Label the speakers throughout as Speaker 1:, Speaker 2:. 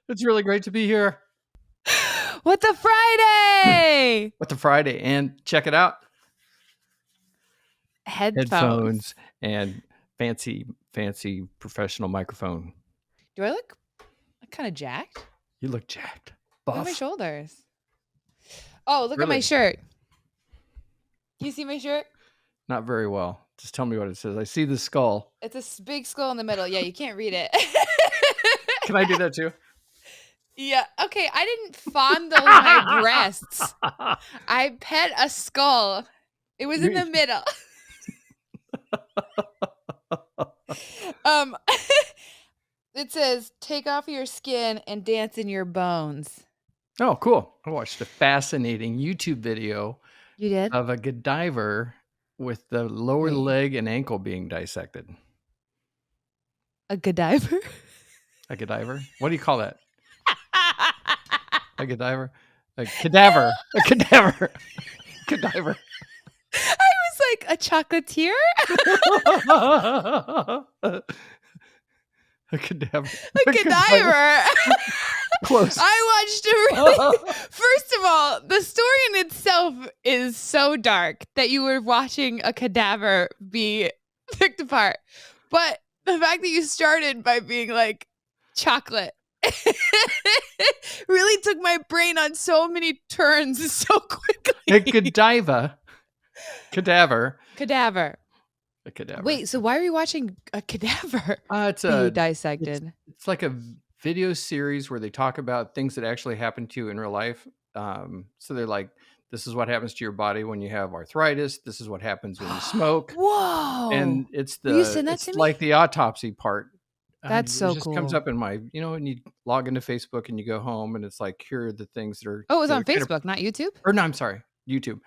Speaker 1: It's really great to be here.
Speaker 2: What the Friday?
Speaker 1: What the Friday, and check it out.
Speaker 2: Headphones.
Speaker 1: And fancy professional microphone.
Speaker 2: Do I look kind of jacked?
Speaker 1: You look jacked.
Speaker 2: Look at my
Speaker 1: Buff.
Speaker 2: shoulders. Oh, look at my
Speaker 1: Really?
Speaker 2: shirt. You see my shirt?
Speaker 1: Not very well. Just tell me what it says. I see the skull.
Speaker 2: It's a big skull in the middle. Yeah, you can't read it.
Speaker 1: Can I do that too?
Speaker 2: Yeah. Okay, I didn't fondle my breasts. I pet a skull. It was in the middle. It says, "Take off your skin and dance in your bones."
Speaker 1: Oh, cool. I watched a fascinating YouTube video
Speaker 2: You did?
Speaker 1: of a Godiver with the lower leg and ankle being dissected.
Speaker 2: A Godiver?
Speaker 1: A Godiver? What do you call that? A Godiver? A cadaver. A cadaver. Godiver.
Speaker 2: I was like, a chocolatier?
Speaker 1: A cadaver.
Speaker 2: A Godiver.
Speaker 1: Close.
Speaker 2: I watched a really... First of all, the story in itself is so dark that you were watching a cadaver be picked apart. But the fact that you started by being like, chocolate really took my brain on so many turns so quickly.
Speaker 1: A Godiva. Cadaver.
Speaker 2: Cadaver.
Speaker 1: A cadaver.
Speaker 2: Wait, so why are we watching a cadaver
Speaker 1: It's
Speaker 2: be dissected?
Speaker 1: It's like a video series where they talk about things that actually happen to you in real life. So they're like, this is what happens to your body when you have arthritis. This is what happens when you smoke.
Speaker 2: Whoa!
Speaker 1: And it's
Speaker 2: Will you send that to me?
Speaker 1: like the autopsy part.
Speaker 2: That's so
Speaker 1: it just
Speaker 2: cool.
Speaker 1: comes up in my, when you log into Facebook and you go home and it's like, here are the things that are.
Speaker 2: Oh, it was on Facebook, not YouTube?
Speaker 1: Or no, I'm sorry, YouTube.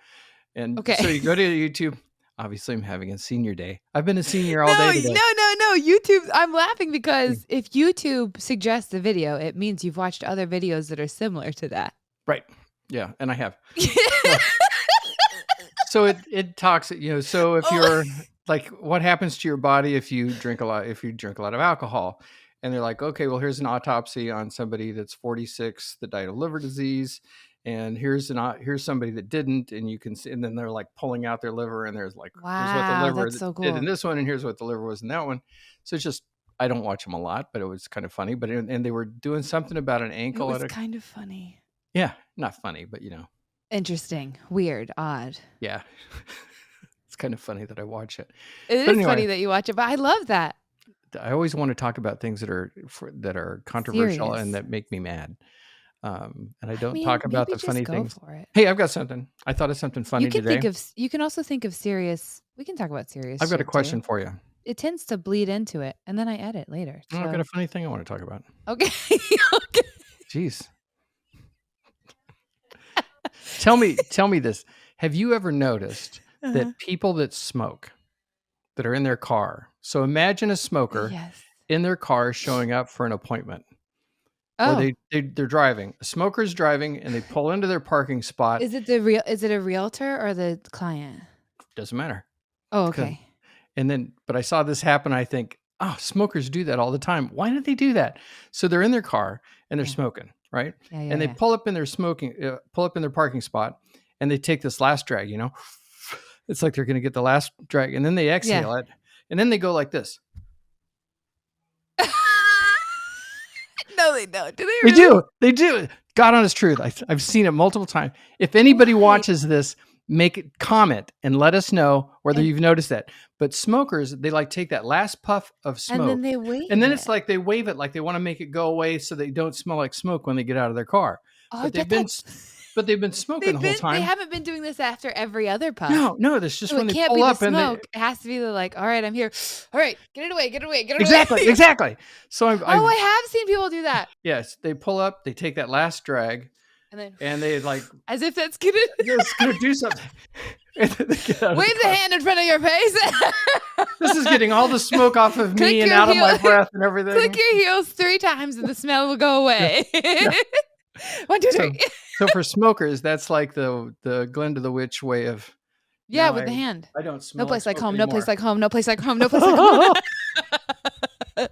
Speaker 1: And
Speaker 2: okay.
Speaker 1: So you go to YouTube. Obviously, I'm having a senior day. I've been a senior all day today.
Speaker 2: No. YouTube. I'm laughing because if YouTube suggests a video, it means you've watched other videos that are similar to that.
Speaker 1: Right. Yeah. And I have. So it talks, so if you're like, what happens to your body if you drink a lot of alcohol? And they're like, okay, well, here's an autopsy on somebody that's 46 that died of liver disease. And here's somebody that didn't, and you can see, and then they're like pulling out their liver, and there's like,
Speaker 2: wow,
Speaker 1: here's what the liver
Speaker 2: that's so cool.
Speaker 1: did in this one, and here's what the liver was in that one. So it's just, I don't watch them a lot, but it was kind of funny. And they were doing something about an ankle.
Speaker 2: It was kind of funny.
Speaker 1: Yeah, not funny, but
Speaker 2: interesting, weird, odd.
Speaker 1: Yeah, it's kind of funny that I watch it.
Speaker 2: It is funny that you watch it, but I love that.
Speaker 1: I always want to talk about things that are controversial serious. And that make me mad. And I don't talk about the funny things. Hey, I've got something. I thought of something funny today.
Speaker 2: You can also think of serious. We can talk about serious.
Speaker 1: I've got a question for you.
Speaker 2: It tends to bleed into it, and then I edit later. So.
Speaker 1: I've got a funny thing I want to talk about.
Speaker 2: Okay. Okay.
Speaker 1: Jeez. Tell me this. Have you ever noticed that people that smoke, that are in their car? So imagine a smoker in their car showing up for an appointment.
Speaker 2: Oh.
Speaker 1: Or they're driving. A smoker's driving and they pull into their parking spot.
Speaker 2: Is it a realtor or the client?
Speaker 1: Doesn't matter.
Speaker 2: Oh, okay.
Speaker 1: But I saw this happen. I think, smokers do that all the time. Why did they do that? So they're in their car and they're smoking, right? And they pull up in their parking spot, and they take this last drag. It's like they're going to get the last drag, and then they exhale it, and then they go like this.
Speaker 2: No, they don't. Do they?
Speaker 1: Really? They do. God honest truth. I've seen it multiple times. If anybody watches this, make a comment and let us know whether you've noticed that. But smokers, they like take that last puff of smoke,
Speaker 2: and then they wave.
Speaker 1: And then it's like they wave it like they want to make it go away so they don't smell like smoke when they get out of their car.
Speaker 2: Oh,
Speaker 1: but they've been smoking the whole time.
Speaker 2: They haven't been doing this after every other puff.
Speaker 1: No, that's just when they pull up and
Speaker 2: it has to be like, all right, I'm here. All right, get it away.
Speaker 1: Exactly. So I
Speaker 2: have seen people do that.
Speaker 1: Yes, they pull up, they take that last drag, and they like
Speaker 2: as if that's gonna
Speaker 1: do something.
Speaker 2: Wave the hand in front of your face.
Speaker 1: This is getting all the smoke off of me and out of my breath and everything.
Speaker 2: Click your heels 3 times and the smell will go away. Yeah. 1, 2, 3.
Speaker 1: So for smokers, that's like the Glenda the Witch way of.
Speaker 2: Yeah, with the hand.
Speaker 1: I don't smell.
Speaker 2: No place like home.
Speaker 1: Anymore.
Speaker 2: No place like home. No place like home. No place like home.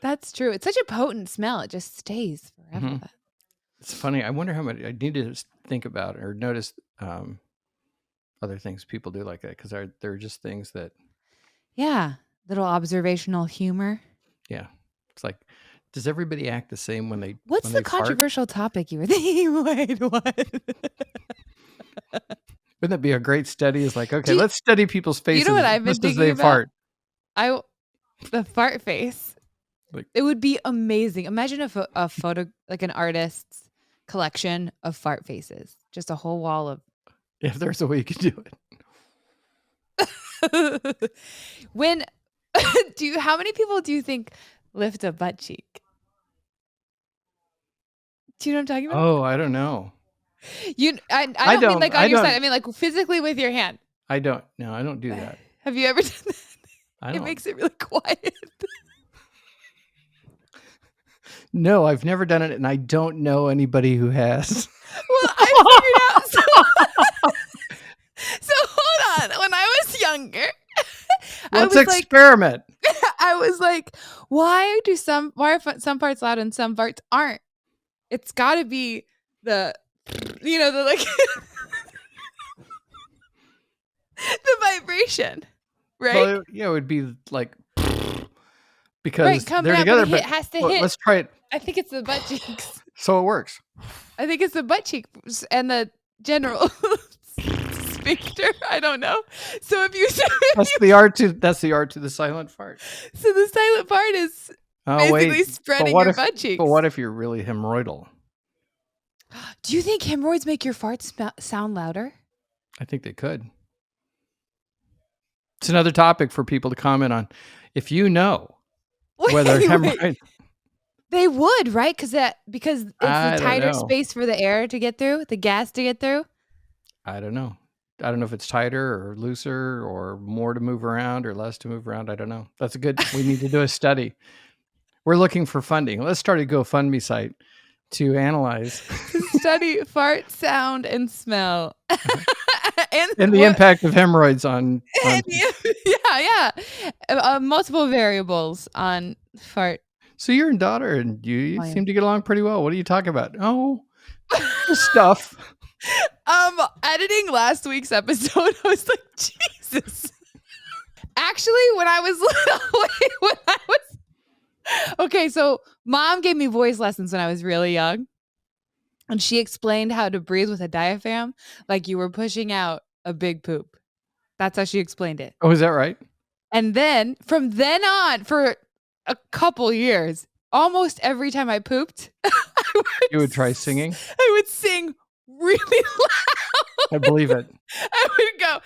Speaker 2: That's true. It's such a potent smell. It just stays forever.
Speaker 1: Mhm. It's funny. I wonder how much I need to think about or notice other things people do like that, because they're just things that,
Speaker 2: Yeah. Little observational humor.
Speaker 1: yeah, it's like, does everybody act the same when they
Speaker 2: What's
Speaker 1: when
Speaker 2: the
Speaker 1: they fart?
Speaker 2: controversial topic you were thinking? Wait, what?
Speaker 1: Wouldn't that be a great study? Is like, okay,
Speaker 2: you-
Speaker 1: let's study people's faces
Speaker 2: what I've been
Speaker 1: just as
Speaker 2: thinking
Speaker 1: they
Speaker 2: about?
Speaker 1: fart.
Speaker 2: The fart face.
Speaker 1: Like,
Speaker 2: It would be amazing. Imagine a photo, like an artist's collection of fart faces. Just a whole wall of.
Speaker 1: if there's a way you could do it.
Speaker 2: When how many people do you think lift a butt cheek? Do you know what I'm talking about?
Speaker 1: Oh, I don't know.
Speaker 2: I don't mean like
Speaker 1: I
Speaker 2: on your
Speaker 1: don't-
Speaker 2: side. I mean like physically with your hand.
Speaker 1: I don't. No, I don't do that.
Speaker 2: Have you ever done that?
Speaker 1: I
Speaker 2: It
Speaker 1: don't.
Speaker 2: makes it really quiet.
Speaker 1: No, I've never done it, and I don't know anybody who has.
Speaker 2: Well, I figured out. So hold on. When I was younger,
Speaker 1: Let's
Speaker 2: I was
Speaker 1: experiment.
Speaker 2: I was like, why are some parts loud and some parts aren't? It's got to be the like the vibration, right?
Speaker 1: Well, yeah, it would be like because
Speaker 2: Right, coming
Speaker 1: they're
Speaker 2: up,
Speaker 1: together.
Speaker 2: but it has to hit.
Speaker 1: Let's try it
Speaker 2: I think it's the butt cheeks.
Speaker 1: so it works.
Speaker 2: I think it's the butt cheeks and the general sphincter. I don't know. So if you
Speaker 1: That's the art to the silent fart.
Speaker 2: so the silent part is
Speaker 1: Oh
Speaker 2: basically
Speaker 1: wait,
Speaker 2: spreading
Speaker 1: what
Speaker 2: your
Speaker 1: if-
Speaker 2: butt cheeks.
Speaker 1: but what if you're really hemorrhoidal?
Speaker 2: Do you think hemorrhoids make your farts sound louder?
Speaker 1: I think they could. It's another topic for people to comment on. If you know whether
Speaker 2: Wait,
Speaker 1: hemorrhoid,
Speaker 2: they would, right? Because it's
Speaker 1: I
Speaker 2: the
Speaker 1: don't
Speaker 2: tighter
Speaker 1: know.
Speaker 2: space for the air to get through, the gas to get through.
Speaker 1: I don't know. I don't know if it's tighter or looser or more to move around or less to move around. I don't know. That's a good. We need to do a study. We're looking for funding. Let's start a GoFundMe site to analyze
Speaker 2: Study fart sound and smell,
Speaker 1: and the impact of hemorrhoids on
Speaker 2: yeah. Multiple variables on fart.
Speaker 1: So your daughter and you
Speaker 2: Oh, yeah.
Speaker 1: seem to get along pretty well. What are you talking about? Oh, stuff.
Speaker 2: Editing last week's episode, I was like, Jesus. Actually, when I was okay, so mom gave me voice lessons when I was really young, and she explained how to breathe with a diaphragm, like you were pushing out a big poop. That's how she explained it.
Speaker 1: Oh, is that right?
Speaker 2: And then from then on, for a couple years, almost every time I pooped,
Speaker 1: You would try singing?
Speaker 2: I would sing really loud.
Speaker 1: I believe it.
Speaker 2: I would go,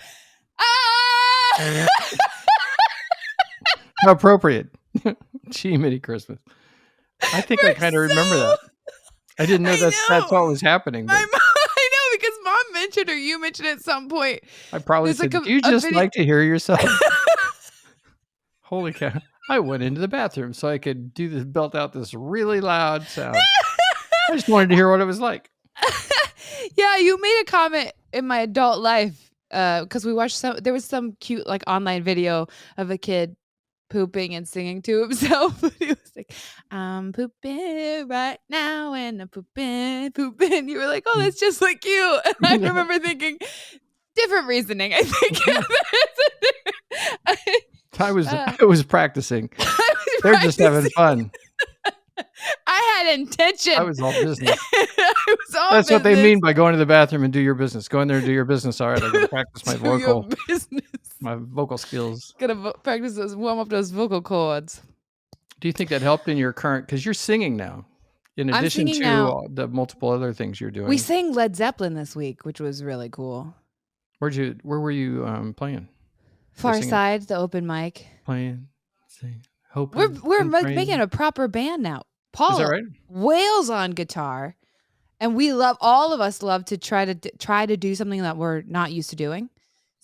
Speaker 2: ah!
Speaker 1: How appropriate. Gee, mini Christmas. I think I kind of remember that. I didn't know
Speaker 2: I
Speaker 1: that's
Speaker 2: know.
Speaker 1: what was happening.
Speaker 2: My
Speaker 1: But
Speaker 2: mom, I know, because mom mentioned or you mentioned at some point.
Speaker 1: I probably
Speaker 2: there's
Speaker 1: said,
Speaker 2: like
Speaker 1: do you
Speaker 2: a
Speaker 1: just
Speaker 2: video-
Speaker 1: like to hear yourself? Holy cow. I went into the bathroom so I could belt out this really loud sound. I just wanted to hear what it was like.
Speaker 2: Yeah, you made a comment in my adult life because we watched there was some cute like online video of a kid pooping and singing to himself. He was like, I'm pooping right now and I'm pooping. You were like, oh, that's just like you. And I remember thinking, different reasoning, I think.
Speaker 1: I was practicing. They're just having fun.
Speaker 2: I had intention.
Speaker 1: I was all business.
Speaker 2: I was all
Speaker 1: That's what they
Speaker 2: business.
Speaker 1: mean by going to the bathroom and do your business. Go in there and do your business. All right, I gotta practice my
Speaker 2: Do your business.
Speaker 1: my vocal skills.
Speaker 2: Gotta practice warm up those vocal cords.
Speaker 1: Do you think that helped in your current? Because you're singing now, in
Speaker 2: I'm
Speaker 1: addition
Speaker 2: singing
Speaker 1: to
Speaker 2: now.
Speaker 1: the multiple other things you're doing.
Speaker 2: We sang Led Zeppelin this week, which was really cool.
Speaker 1: Where were you playing?
Speaker 2: Far
Speaker 1: singing?
Speaker 2: Side, the open mic.
Speaker 1: Playing, singing, hoping.
Speaker 2: We're
Speaker 1: and
Speaker 2: making
Speaker 1: praying.
Speaker 2: a proper band now.
Speaker 1: Is
Speaker 2: Paul
Speaker 1: that right?
Speaker 2: wails on guitar, and all of us love to try to do something that we're not used to doing.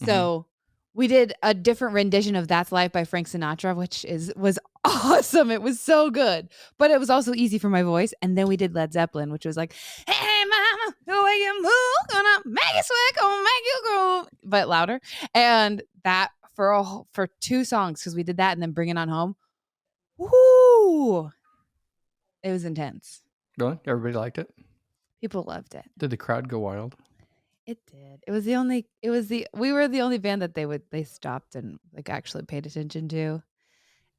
Speaker 2: So we did a different rendition of "That's Life" by Frank Sinatra, which was awesome. It was so good, but it was also easy for my voice. And then we did Led Zeppelin, which was like, "Hey mama, the way you move, gonna make you sweat, gonna make you groove," but louder. And that for 2 songs, because we did that and then Bring It On Home. Woo! It was intense.
Speaker 1: Really? Everybody liked it?
Speaker 2: People loved it.
Speaker 1: Did the crowd go wild?
Speaker 2: It did. We were the only band that they stopped and like actually paid attention to,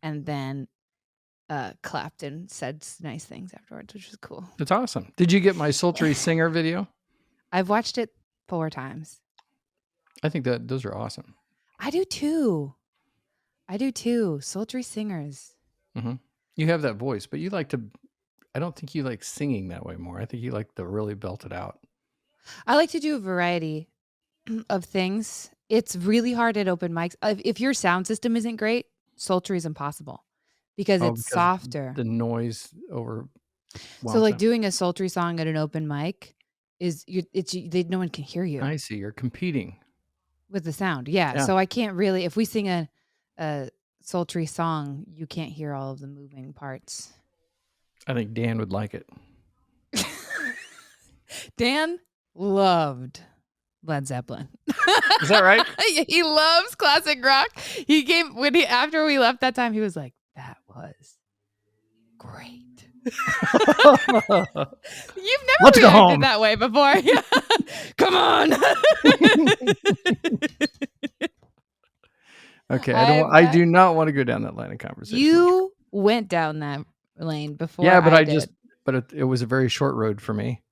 Speaker 2: and then clapped and said nice things afterwards, which was cool.
Speaker 1: That's awesome. Did you get my Sultry Singer video?
Speaker 2: I've watched it 4 times.
Speaker 1: I think that those are awesome.
Speaker 2: I do too. Sultry singers.
Speaker 1: Mm-hmm. You have that voice, but you like to. I don't think you like singing that way more. I think you like to really belt it out.
Speaker 2: I like to do a variety of things. It's really hard at open mics. If your sound system isn't great, sultry is impossible because it's softer.
Speaker 1: The noise over.
Speaker 2: So like doing a sultry song at an open mic no one can hear you.
Speaker 1: I see. You're competing
Speaker 2: with the sound. Yeah. So I can't really, if we sing a sultry song, you can't hear all of the moving parts.
Speaker 1: I think Dan would like it.
Speaker 2: Dan loved Led Zeppelin.
Speaker 1: Is that right?
Speaker 2: He loves classic rock. He came after we left that time, he was like, that was great. You've never reacted that way before. Come on.
Speaker 1: Okay, I do not want to go down that line of conversation.
Speaker 2: You went down that lane before.
Speaker 1: Yeah, but it was a very short road for me.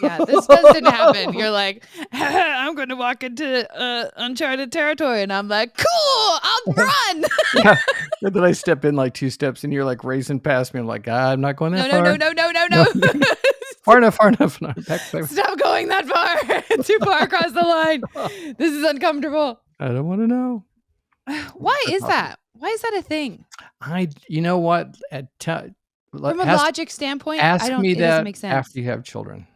Speaker 2: Yeah, this doesn't happen. You're like, I'm going to walk into uncharted territory, and I'm like, cool, I'll run.
Speaker 1: Yeah. And then I step in like 2 steps, and you're like racing past me. I'm like, I'm not going that far.
Speaker 2: No.
Speaker 1: Far enough. Back.
Speaker 2: Stop going that far. Too far across the line. This is uncomfortable.
Speaker 1: I don't want to know.
Speaker 2: Why is that? Why is that a thing?
Speaker 1: You know what?
Speaker 2: From a logic standpoint,
Speaker 1: ask me
Speaker 2: it doesn't make sense.
Speaker 1: After you have children.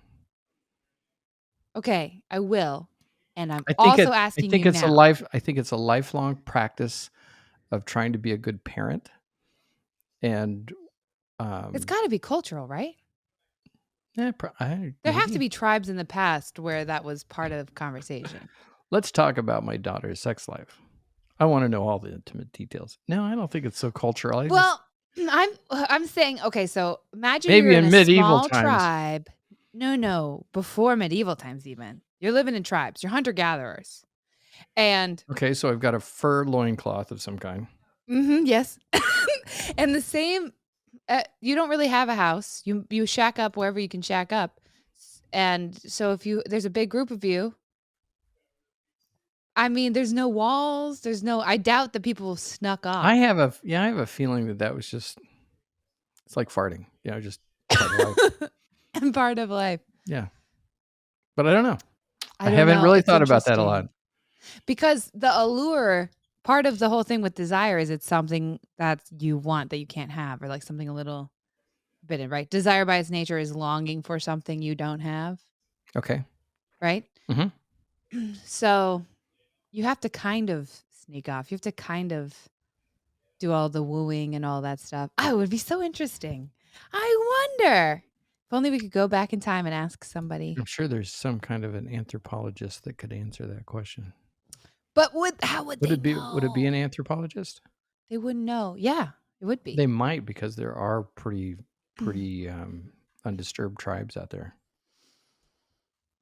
Speaker 2: Okay, I will. And I'm also asking you now.
Speaker 1: I think it's a lifelong practice of trying to be a good parent. And
Speaker 2: it's got to be cultural, right?
Speaker 1: Yeah,
Speaker 2: there have to be tribes in the past where that was part of conversation.
Speaker 1: Let's talk about my daughter's sex life. I want to know all the intimate details. No, I don't think it's so cultural.
Speaker 2: I'm saying, okay, so imagine
Speaker 1: maybe
Speaker 2: you're in a
Speaker 1: medieval
Speaker 2: small
Speaker 1: times.
Speaker 2: tribe. No, before medieval times even. You're living in tribes. You're hunter-gatherers. And
Speaker 1: okay, so I've got a fur loincloth of some kind.
Speaker 2: Yes. And the same, you don't really have a house. You shack up wherever you can shack up. And so there's a big group of you, I mean, there's no walls. I doubt that people snuck off.
Speaker 1: I have a feeling that was just, it's like farting, just part of life.
Speaker 2: And part of life.
Speaker 1: Yeah. But I don't know. I haven't really thought about that a lot.
Speaker 2: Because the allure, part of the whole thing with desire is it's something that you want that you can't have, or like something a little forbidden, right? Desire by its nature is longing for something you don't have.
Speaker 1: Okay.
Speaker 2: Right?
Speaker 1: Mm-hmm.
Speaker 2: So you have to kind of sneak off. You have to kind of do all the wooing and all that stuff. Oh, it would be so interesting. I wonder. If only we could go back in time and ask somebody.
Speaker 1: I'm sure there's some kind of an anthropologist that could answer that question.
Speaker 2: But how would they know?
Speaker 1: Would it be an anthropologist?
Speaker 2: They wouldn't know. Yeah, it would be.
Speaker 1: They might, because there are pretty undisturbed tribes out there.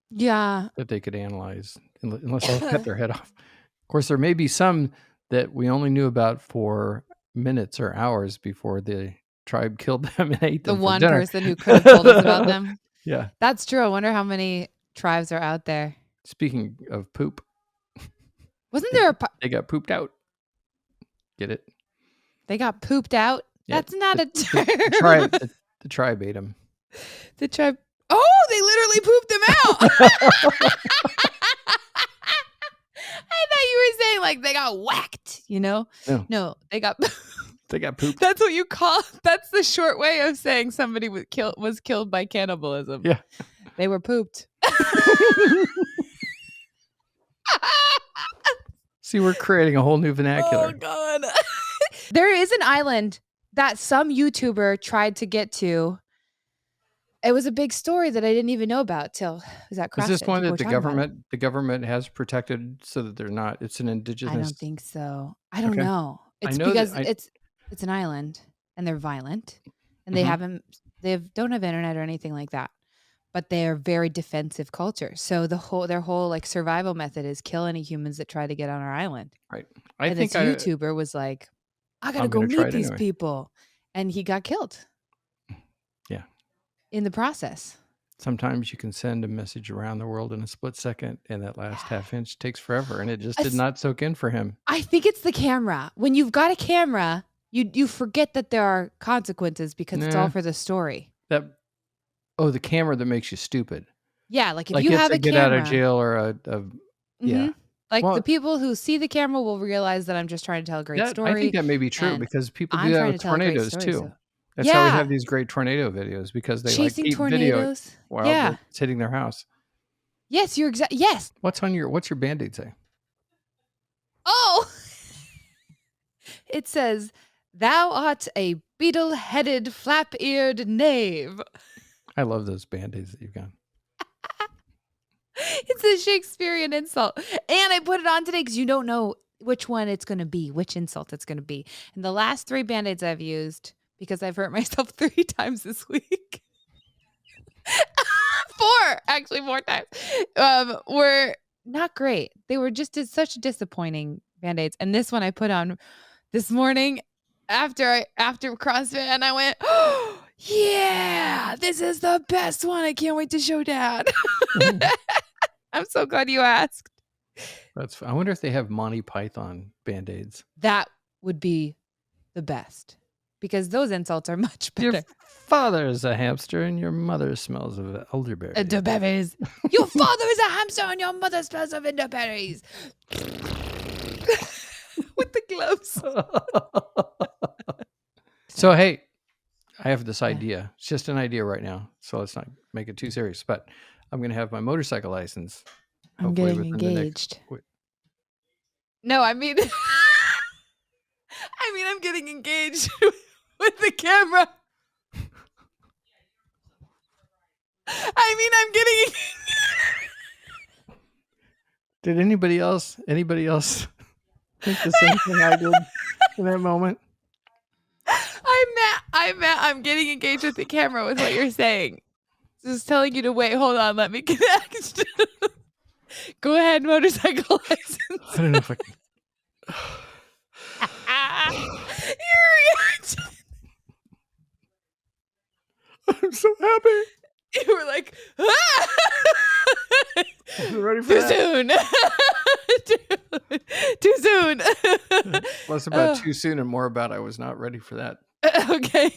Speaker 2: Yeah.
Speaker 1: That they could analyze, unless they cut their head off. Of course, there may be some that we only knew about for minutes or hours before the tribe killed them and ate them.
Speaker 2: The one person who could have told us about them.
Speaker 1: Yeah.
Speaker 2: That's true. I wonder how many tribes are out there.
Speaker 1: Speaking of poop.
Speaker 2: Wasn't there
Speaker 1: they got pooped out. Get it?
Speaker 2: They got pooped out? Yeah, that's not a term.
Speaker 1: The tribe ate them.
Speaker 2: The tribe. Oh, they literally pooped them out. I thought you were saying like they got whacked, No, they got
Speaker 1: they got pooped.
Speaker 2: That's what you call. That's the short way of saying somebody was killed by cannibalism.
Speaker 1: Yeah.
Speaker 2: They were pooped.
Speaker 1: See, we're creating a whole new vernacular.
Speaker 2: Oh God. There is an island that some YouTuber tried to get to. It was a big story that I didn't even know about till was that CrossFit.
Speaker 1: Is this one that the government has protected so that they're not? It's an indigenous.
Speaker 2: I don't think so. I don't know. It's because it's an island. and they're violent, and they
Speaker 1: Mhm.
Speaker 2: don't have internet or anything like that. But they're very defensive culture. So their whole like survival method is kill any humans that try to get on our island.
Speaker 1: Right. I
Speaker 2: And this
Speaker 1: think
Speaker 2: YouTuber was like, I gotta
Speaker 1: I'm
Speaker 2: go
Speaker 1: gonna try
Speaker 2: meet
Speaker 1: it
Speaker 2: these
Speaker 1: anyway.
Speaker 2: people. And he got killed
Speaker 1: Yeah.
Speaker 2: in the process.
Speaker 1: Sometimes you can send a message around the world in a split second, and that last half inch takes forever, and it just did
Speaker 2: As-
Speaker 1: not soak in for him.
Speaker 2: I think it's the camera. When you've got a camera, you forget that there are consequences because it's all
Speaker 1: Nah,
Speaker 2: for the story.
Speaker 1: the camera that makes you stupid.
Speaker 2: Yeah, like if
Speaker 1: Like
Speaker 2: you
Speaker 1: it's
Speaker 2: have
Speaker 1: a
Speaker 2: a
Speaker 1: get out of
Speaker 2: camera,
Speaker 1: jail or a yeah.
Speaker 2: like the
Speaker 1: Well,
Speaker 2: people who see the camera will realize that I'm just trying to tell a great
Speaker 1: I think
Speaker 2: story,
Speaker 1: that may be true
Speaker 2: and
Speaker 1: because people do
Speaker 2: I'm
Speaker 1: that
Speaker 2: trying
Speaker 1: with
Speaker 2: to tell a great
Speaker 1: tornadoes
Speaker 2: story.
Speaker 1: too.
Speaker 2: So
Speaker 1: That's how we have
Speaker 2: yeah,
Speaker 1: these great tornado videos because they like
Speaker 2: chasing
Speaker 1: keep video it
Speaker 2: tornadoes.
Speaker 1: while
Speaker 2: Yeah.
Speaker 1: it's hitting their house.
Speaker 2: Yes, you're exact. Yes.
Speaker 1: What's your Band-Aid say?
Speaker 2: Oh, it says, "Thou art a beetle-headed, flap-eared knave."
Speaker 1: I love those Band-Aids that you've got.
Speaker 2: It's a Shakespearean insult, and I put it on today because you don't know which one it's going to be, which insult it's going to be. And the last 3 Band-Aids I've used, because I've hurt myself 3 times this week. 4, actually 4 times, were not great. They were just such disappointing Band-Aids. And this one I put on this morning after CrossFit, and I went, oh, yeah, this is the best one. I can't wait to show Dad. I'm so glad you asked.
Speaker 1: I wonder if they have Monty Python Band-Aids.
Speaker 2: That would be the best because those insults are much better.
Speaker 1: Your father is a hamster and your mother smells of elderberry.
Speaker 2: Elderberries. Your father is a hamster and your mother smells of elderberries. With the gloves.
Speaker 1: So, hey, I have this idea. It's just an idea right now, so let's not make it too serious. But I'm going to have my motorcycle license.
Speaker 2: I'm
Speaker 1: hopefully
Speaker 2: getting
Speaker 1: within the
Speaker 2: engaged.
Speaker 1: wait.
Speaker 2: No, I mean, I'm getting engaged with the camera. I'm getting.
Speaker 1: Did anybody else think the same thing I did in that moment?
Speaker 2: I'm getting engaged with the camera with what you're saying. Just telling you to wait. Hold on. Let me connect. Go ahead, motorcycle license.
Speaker 1: I don't know if I can.
Speaker 2: Your reaction.
Speaker 1: I'm so happy.
Speaker 2: You were like, ah!
Speaker 1: I'm ready for
Speaker 2: Too
Speaker 1: that.
Speaker 2: soon. Too soon.
Speaker 1: Less about too soon and more about I was not ready for that.
Speaker 2: Okay.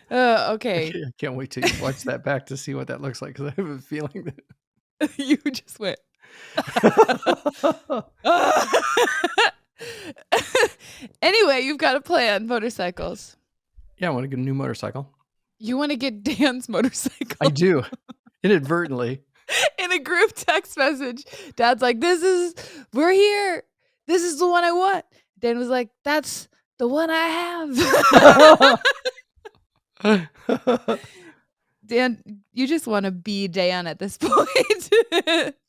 Speaker 2: Okay.
Speaker 1: I can't wait to watch that back to see what that looks like because I have a feeling that
Speaker 2: You just went. Anyway, you've got a plan, motorcycles.
Speaker 1: Yeah, I want to get a new motorcycle.
Speaker 2: You want to get Dan's motorcycle?
Speaker 1: I do. Inadvertently.
Speaker 2: In a group text message, Dad's like, we're here. This is the one I want. Dan was like, that's the one I have. Dan, you just want to be Dan at this point.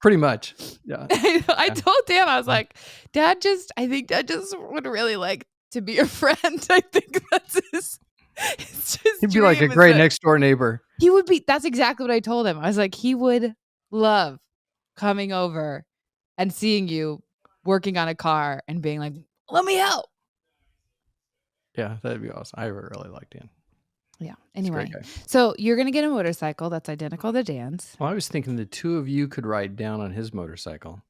Speaker 1: Pretty much. Yeah.
Speaker 2: I told Dan, I was like, I think Dad just would really like to be a friend. I think that's his
Speaker 1: He'd be like a great next door neighbor.
Speaker 2: He would be. That's exactly what I told him. I was like, he would love coming over and seeing you working on a car and being like, let me help.
Speaker 1: Yeah, that'd be awesome. I really like Dan.
Speaker 2: Yeah. Anyway, so you're going to get a motorcycle that's identical to Dan's.
Speaker 1: Well, I was thinking the two of you could ride down on his motorcycle.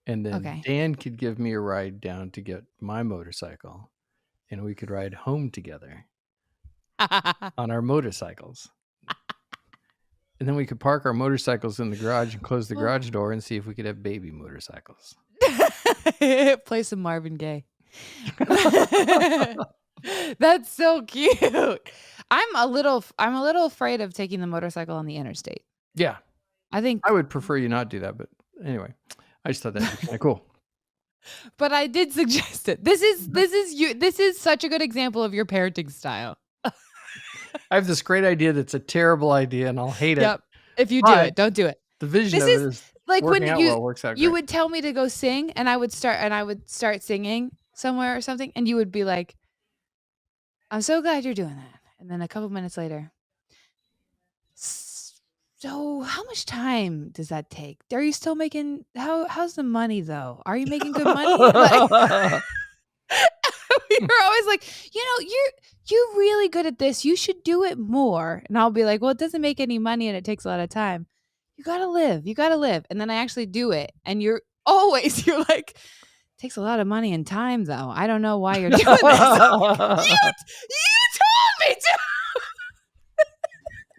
Speaker 1: And then Dan could give me a ride down to get my motorcycle. And we could ride home together on our motorcycles. And then we could park our motorcycles in the garage and close the garage door and see if we could have baby motorcycles.
Speaker 2: Play some Marvin Gaye. That's so cute. I'm a little afraid of taking the motorcycle on the interstate.
Speaker 1: Yeah.
Speaker 2: I think
Speaker 1: I would prefer you not do that, but anyway, I just thought that'd be kind of cool.
Speaker 2: But I did suggest it. This is such a good example of your parenting style.
Speaker 1: I have this great idea that's a terrible idea and I'll hate it.
Speaker 2: Yep. If you do it, don't do it.
Speaker 1: The vision of it is
Speaker 2: like when
Speaker 1: works out great.
Speaker 2: You would tell me to go sing and I would start singing somewhere or something and you would be like, I'm so glad you're doing that. And then a couple minutes later, so how much time does that take? Are you still making how's the money though? Are you making good money? Like, we were always like, you're really good at this. You should do it more. And I'll be like, well, it doesn't make any money and it takes a lot of time. You gotta live. You gotta live. And then I actually do it. And you're like, it takes a lot of money and time though. I don't know why you're doing this. You told me to.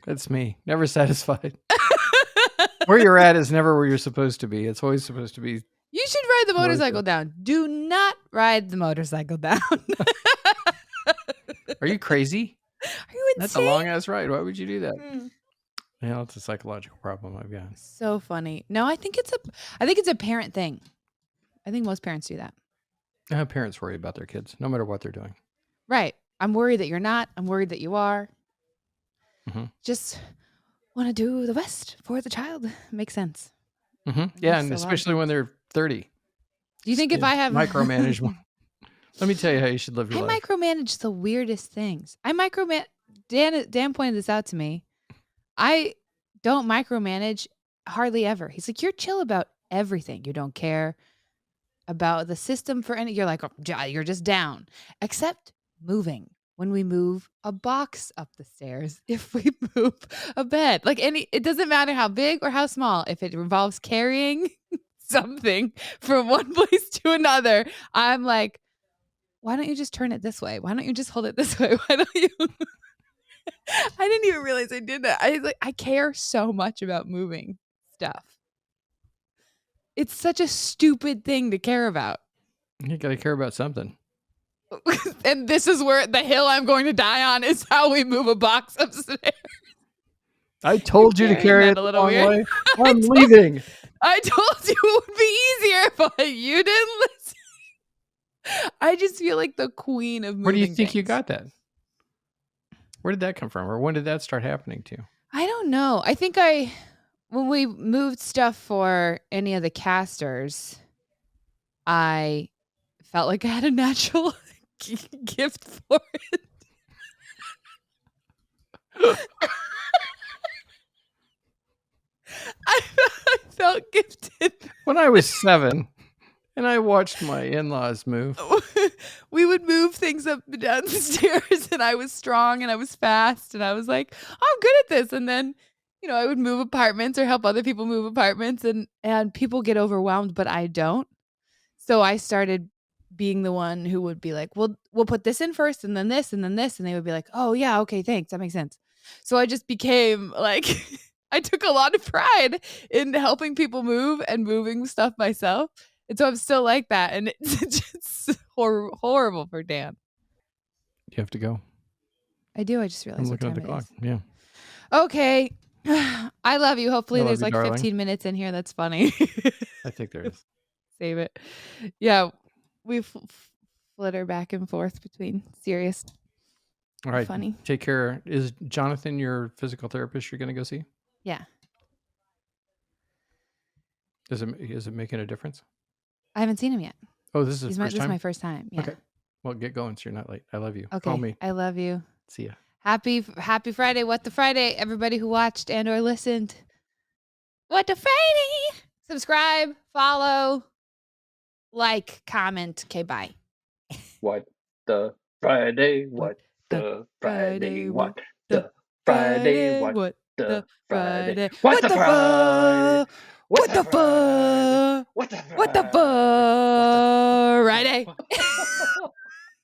Speaker 1: That's me. Never satisfied. Where you're at is never where you're supposed to be. It's always supposed to be.
Speaker 2: You should ride the motorcycle down. Do not ride the motorcycle down.
Speaker 1: Are you crazy?
Speaker 2: Are you insane?
Speaker 1: That's a long ass ride. Why would you do that? Yeah, it's a psychological problem I've got.
Speaker 2: So funny. No, I think it's a parent thing. I think most parents do that.
Speaker 1: Parents worry about their kids, no matter what they're doing.
Speaker 2: Right. I'm worried that you're not. I'm worried that you are.
Speaker 1: Mm-hmm.
Speaker 2: Just want to do the best for the child. Makes sense.
Speaker 1: Mm-hmm. Yeah, and especially when they're 30.
Speaker 2: Do you think if I have
Speaker 1: micromanagement? Let me tell you how you should live your life.
Speaker 2: I micromanage the weirdest things. Dan pointed this out to me. I don't micromanage hardly ever. He's like, you're chill about everything. You don't care about the system for any. You're like, oh, you're just down, except moving. When we move a box up the stairs, if we move a bed, it doesn't matter how big or how small. If it involves carrying something from one place to another, I'm like, why don't you just turn it this way? Why don't you just hold it this way? Why don't you? I didn't even realize I did that. I care so much about moving stuff. It's such a stupid thing to care about.
Speaker 1: You got to care about something.
Speaker 2: And this is where the hill I'm going to die on is how we move a box upstairs.
Speaker 1: I told you to carry it a little way. I'm leaving.
Speaker 2: I told you it would be easier, but you didn't listen. I just feel like the queen of moving.
Speaker 1: Where do you think you got that? Where did that come from? Or when did that start happening to you?
Speaker 2: I don't know. I think when we moved stuff for any of the casters, I felt like I had a natural gift for it. I felt gifted.
Speaker 1: When I was 7 and I watched my in-laws move.
Speaker 2: We would move things up and down the stairs, and I was strong and I was fast, and I was like, I'm good at this. And then, I would move apartments or help other people move apartments, and people get overwhelmed, but I don't. So I started being the one who would be like, well, we'll put this in first and then this and then this. And they would be like, oh yeah, okay, thanks. That makes sense. So I just became like, I took a lot of pride in helping people move and moving stuff myself. And so I'm still like that. And it's just horrible for Dan.
Speaker 1: You have to go.
Speaker 2: I do. I just realized.
Speaker 1: I'm looking at the clock. Yeah.
Speaker 2: Okay. I love you. Hopefully there's like
Speaker 1: darling.
Speaker 2: 15 minutes in here. That's funny.
Speaker 1: I think there is.
Speaker 2: Save it. Yeah. We flitter back and forth between serious.
Speaker 1: All right.
Speaker 2: Funny.
Speaker 1: Take care. Is Jonathan your physical therapist you're going to go see?
Speaker 2: Yeah.
Speaker 1: Is it making a difference?
Speaker 2: I haven't seen him yet.
Speaker 1: Oh, this is
Speaker 2: this is my first time. Yeah.
Speaker 1: Okay. Well, get going so you're not late. I love you.
Speaker 2: Okay.
Speaker 1: Call me.
Speaker 2: I love you.
Speaker 1: See ya.
Speaker 2: Happy Friday. What the Friday, everybody who watched and or listened. What the Friday? Subscribe, follow, like, comment. Okay, bye.
Speaker 3: What the Friday? What the Friday? What the Friday? What the Friday? What the Friday? What the Friday?
Speaker 2: What the Friday?